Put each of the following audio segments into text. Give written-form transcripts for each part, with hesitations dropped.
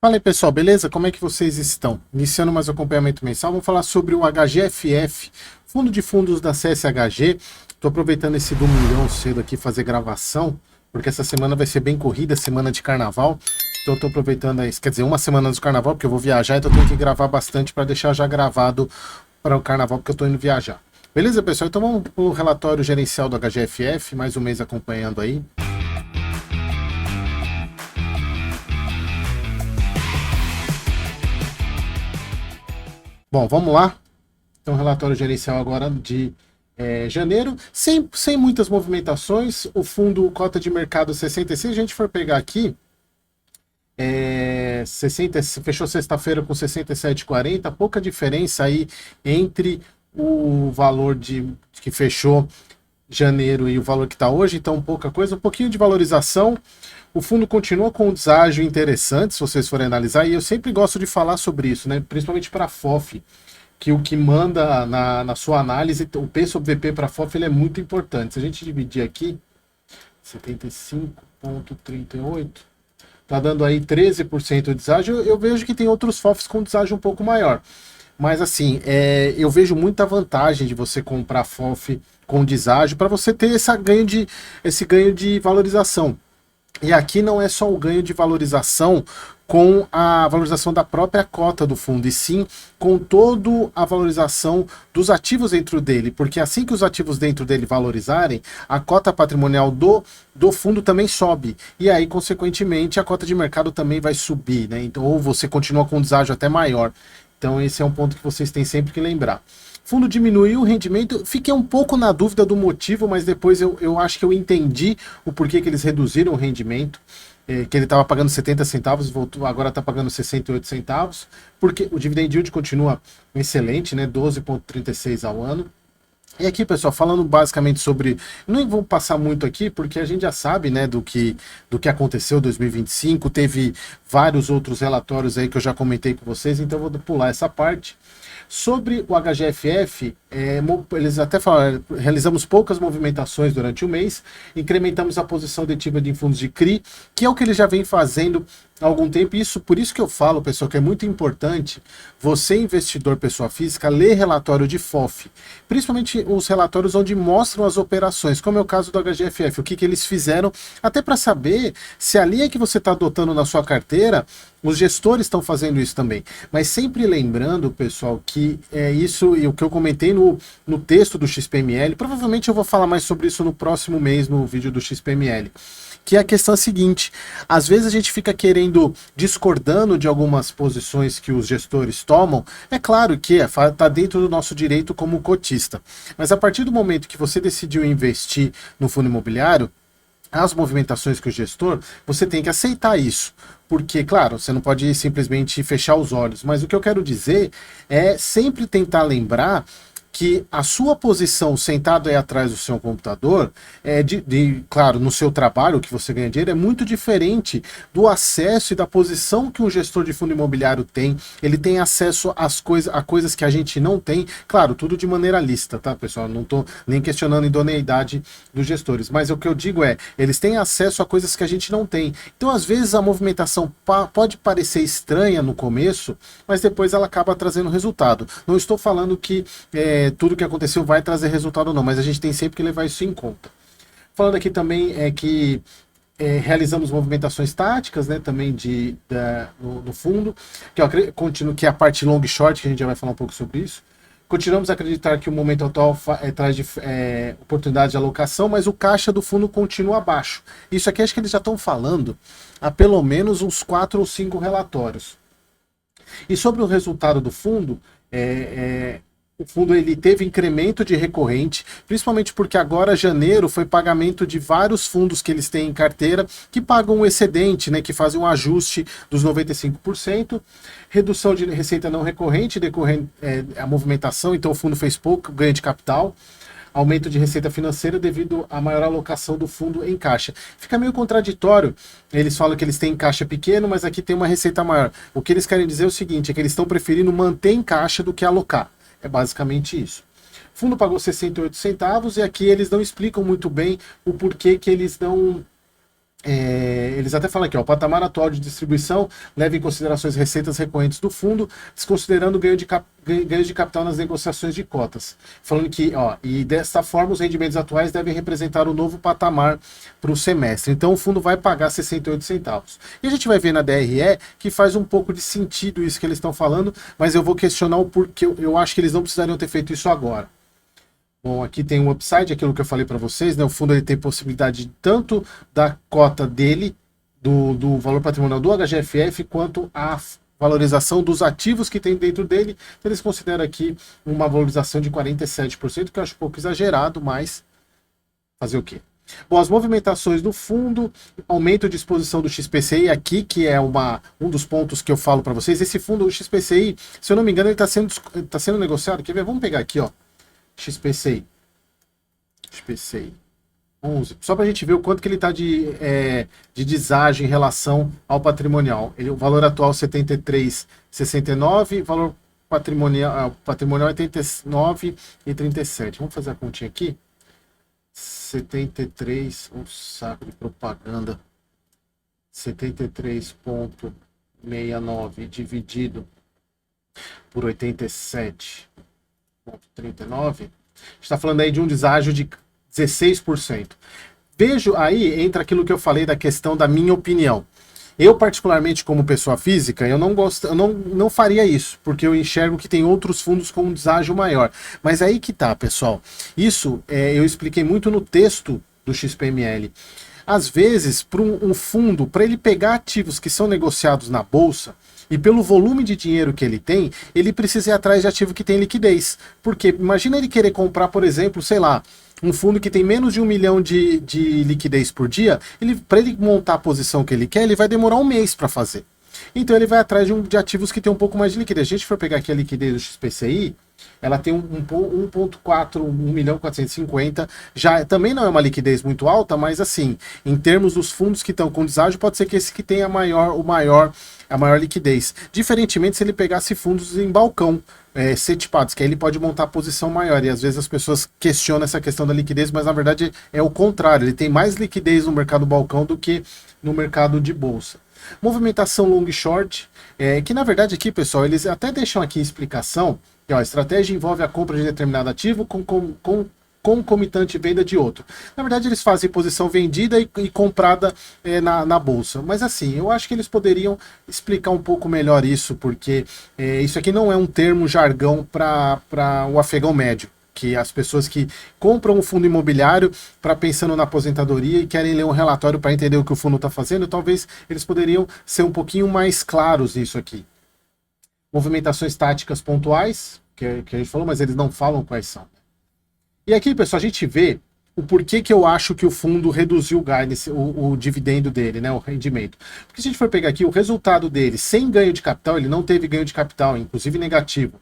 Fala aí pessoal, beleza? Como é que vocês estão? Iniciando mais um acompanhamento mensal, vamos falar sobre o HGFF, fundo de fundos da CSHG. Estou aproveitando esse domingão cedo aqui fazer gravação, porque essa semana vai ser bem corrida, semana de carnaval. Então estou aproveitando isso, quer dizer, uma semana antes do carnaval, porque eu vou viajar, então eu tenho que gravar bastante para deixar já gravado para o carnaval, porque eu estou indo viajar. Beleza, pessoal? Então vamos para o relatório gerencial do HGFF, mais um mês acompanhando aí. Bom, vamos lá. Então, relatório gerencial agora de janeiro, sem muitas movimentações. O fundo cota de mercado 66, se a gente for pegar aqui, 60, fechou sexta-feira com 67,40, pouca diferença aí entre o valor que fechou janeiro e o valor que está hoje, então pouca coisa, um pouquinho de valorização. O fundo continua com um deságio interessante, se vocês forem analisar, e eu sempre gosto de falar sobre isso, né? Principalmente para a FOF, que o que manda na sua análise, o P sobre VP para a FOF ele é muito importante. Se a gente dividir aqui, 75,38, está dando aí 13% de deságio. Eu vejo que tem outros FOFs com deságio um pouco maior. Mas assim, eu vejo muita vantagem de você comprar FOF com deságio para você ter esse ganho de valorização. E aqui não é só o ganho de valorização com a valorização da própria cota do fundo, e sim com toda a valorização dos ativos dentro dele, porque assim que os ativos dentro dele valorizarem, a cota patrimonial do fundo também sobe, e aí, consequentemente, a cota de mercado também vai subir, né? Então, ou você continua com um deságio até maior. Então, esse é um ponto que vocês têm sempre que lembrar. Fundo diminuiu o rendimento, fiquei um pouco na dúvida do motivo, mas depois eu acho que eu entendi o porquê que eles reduziram o rendimento, que ele estava pagando 70 centavos, voltou, agora está pagando 68 centavos, porque o dividend yield continua excelente, né, 12,36 ao ano. E aqui, pessoal, falando basicamente sobre... Não vou passar muito aqui, porque a gente já sabe, né, do que aconteceu em 2025, teve vários outros relatórios aí que eu já comentei com vocês, então eu vou pular essa parte. Sobre o HGFF, eles até falaram, realizamos poucas movimentações durante o mês, incrementamos a posição detiva de fundos de CRI, que é o que eles já vêm fazendo há algum tempo. Por isso que eu falo, pessoal, que é muito importante você, investidor, pessoa física, ler relatório de FOF, principalmente os relatórios onde mostram as operações, como é o caso do HGFF, o que eles fizeram, até para saber se a linha que você está adotando na sua carteira, os gestores estão fazendo isso também. Mas sempre lembrando, pessoal, que é isso e o que eu comentei no texto do XPML, provavelmente eu vou falar mais sobre isso no próximo mês, no vídeo do XPML, que é a questão seguinte: às vezes a gente fica discordando de algumas posições que os gestores tomam. É claro que está dentro do nosso direito como cotista, mas a partir do momento que você decidiu investir no fundo imobiliário, as movimentações que o gestor, você tem que aceitar isso. Porque, claro, você não pode simplesmente fechar os olhos, mas o que eu quero dizer é sempre tentar lembrar que a sua posição sentado aí atrás do seu computador, claro, no seu trabalho, que você ganha dinheiro, é muito diferente do acesso e da posição que um gestor de fundo imobiliário tem. Ele tem acesso a coisas que a gente não tem, claro, tudo de maneira lícita, tá, pessoal? Não estou nem questionando a idoneidade dos gestores, mas o que eu digo eles têm acesso a coisas que a gente não tem. Então, às vezes, a movimentação pode parecer estranha no começo, mas depois ela acaba trazendo resultado. Não estou falando que tudo que aconteceu vai trazer resultado não, mas a gente tem sempre que levar isso em conta. Falando aqui também que realizamos movimentações táticas, né, também no fundo, que é a parte long e short, que a gente já vai falar um pouco sobre isso. Continuamos a acreditar que o momento atual traz oportunidade de alocação, mas o caixa do fundo continua baixo. Isso aqui acho que eles já estão falando há pelo menos uns 4 ou 5 relatórios. E sobre o resultado do fundo, o fundo ele teve incremento de recorrente, principalmente porque agora janeiro foi pagamento de vários fundos que eles têm em carteira que pagam um excedente, né, que fazem um ajuste dos 95%, redução de receita não recorrente decorrente a movimentação, então o fundo fez pouco ganho de capital, aumento de receita financeira devido à maior alocação do fundo em caixa. Fica meio contraditório, eles falam que eles têm caixa pequeno, mas aqui tem uma receita maior. O que eles querem dizer é o seguinte, é que eles estão preferindo manter em caixa do que alocar. É basicamente isso. O fundo pagou 68 centavos e aqui eles não explicam muito bem o porquê que eles não Eles até falam aqui, ó, o patamar atual de distribuição leva em consideração as receitas recorrentes do fundo, desconsiderando ganhos de capital nas negociações de cotas. Falando que, ó, e desta forma os rendimentos atuais devem representar o novo patamar para o semestre. Então o fundo vai pagar 68 centavos. E a gente vai ver na DRE que faz um pouco de sentido isso que eles estão falando, mas eu vou questionar o porquê. Eu acho que eles não precisariam ter feito isso agora. Bom, aqui tem um upside, aquilo que eu falei para vocês, né? O fundo ele tem possibilidade tanto da cota dele, do valor patrimonial do HGFF, quanto a valorização dos ativos que tem dentro dele. Então, eles consideram aqui uma valorização de 47%, que eu acho um pouco exagerado, mas fazer o quê? Bom, as movimentações do fundo, aumento de exposição do XPCI aqui, que é um dos pontos que eu falo para vocês. Esse fundo, o XPCI, se eu não me engano, ele está sendo negociado. Quer ver? Vamos pegar aqui, ó. XPCI 11, só para a gente ver o quanto que ele está de deságio em relação ao patrimonial. O valor atual 73,69, valor patrimonial 89,37. Vamos fazer a continha aqui. 73, um saco de propaganda. 73,69 dividido por 87,39, está falando aí de um deságio de 16%. Vejo aí, entra aquilo que eu falei da questão da minha opinião. Eu, particularmente, como pessoa física, eu não faria isso, porque eu enxergo que tem outros fundos com um deságio maior. Mas aí que tá, pessoal. Isso eu expliquei muito no texto do XPML. Às vezes, para um fundo, para ele pegar ativos que são negociados na bolsa, e pelo volume de dinheiro que ele tem, ele precisa ir atrás de ativo que tem liquidez. Porque imagina ele querer comprar, por exemplo, sei lá, um fundo que tem menos de 1 milhão de liquidez por dia, para ele montar a posição que ele quer, ele vai demorar um mês para fazer. Então ele vai atrás de ativos que tem um pouco mais de liquidez. Se a gente for pegar aqui a liquidez do XPCI, ela tem 1,4, 1.450.000, já também não é uma liquidez muito alta, mas assim, em termos dos fundos que estão com deságio, pode ser que esse que tenha a maior liquidez. Diferentemente se ele pegasse fundos em balcão, setipados, que aí ele pode montar a posição maior, e às vezes as pessoas questionam essa questão da liquidez, mas na verdade é o contrário, ele tem mais liquidez no mercado balcão do que no mercado de bolsa. Movimentação long short, que na verdade aqui, pessoal, eles até deixam aqui explicação, que ó, a estratégia envolve a compra de determinado ativo com concomitante venda de outro. Na verdade, eles fazem posição vendida e comprada na bolsa. Mas assim, eu acho que eles poderiam explicar um pouco melhor isso, porque isso aqui não é um termo jargão para o afegão médio, que as pessoas que compram um fundo imobiliário para pensando na aposentadoria e querem ler um relatório para entender o que o fundo está fazendo, talvez eles poderiam ser um pouquinho mais claros nisso aqui. Movimentações táticas pontuais, que a gente falou, mas eles não falam quais são. E aqui, pessoal, a gente vê o porquê que eu acho que o fundo reduziu o dividendo dele, né, o rendimento. Porque se a gente for pegar aqui o resultado dele sem ganho de capital, ele não teve ganho de capital, inclusive negativo,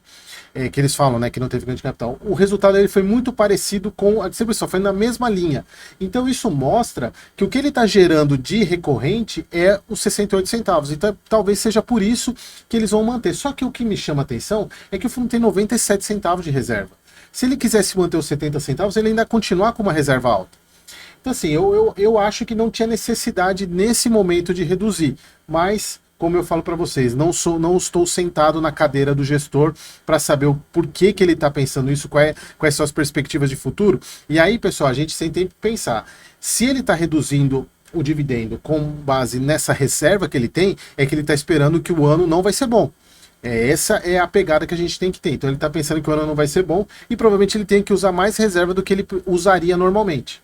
que eles falam, né, que não teve ganho de capital. O resultado dele foi muito parecido com a distribuição, foi na mesma linha. Então isso mostra que o que ele está gerando de recorrente é os 68 centavos. Então talvez seja por isso que eles vão manter. Só que o que me chama a atenção é que o fundo tem 97 centavos de reserva. Se ele quisesse manter os 70 centavos, ele ainda continuar com uma reserva alta. Então assim, eu acho que não tinha necessidade nesse momento de reduzir, mas como eu falo para vocês, não estou sentado na cadeira do gestor para saber o porquê que ele está pensando isso, quais são as perspectivas de futuro. E aí, pessoal, a gente sempre tem que pensar, se ele está reduzindo o dividendo com base nessa reserva que ele tem, é que ele está esperando que o ano não vai ser bom. Essa é a pegada que a gente tem que ter. Então ele está pensando que o ano não vai ser bom e provavelmente ele tem que usar mais reserva do que ele usaria normalmente.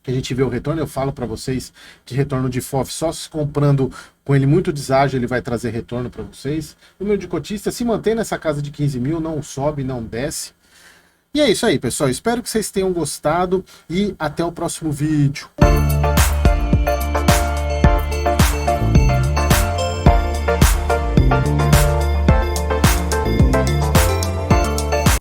Que a gente vê o retorno, eu falo para vocês que retorno de FOF só se comprando com ele muito deságio ele vai trazer retorno para vocês. O número de cotista se mantém nessa casa de 15 mil, não sobe, não desce. E é isso aí, pessoal. Espero que vocês tenham gostado e até o próximo vídeo.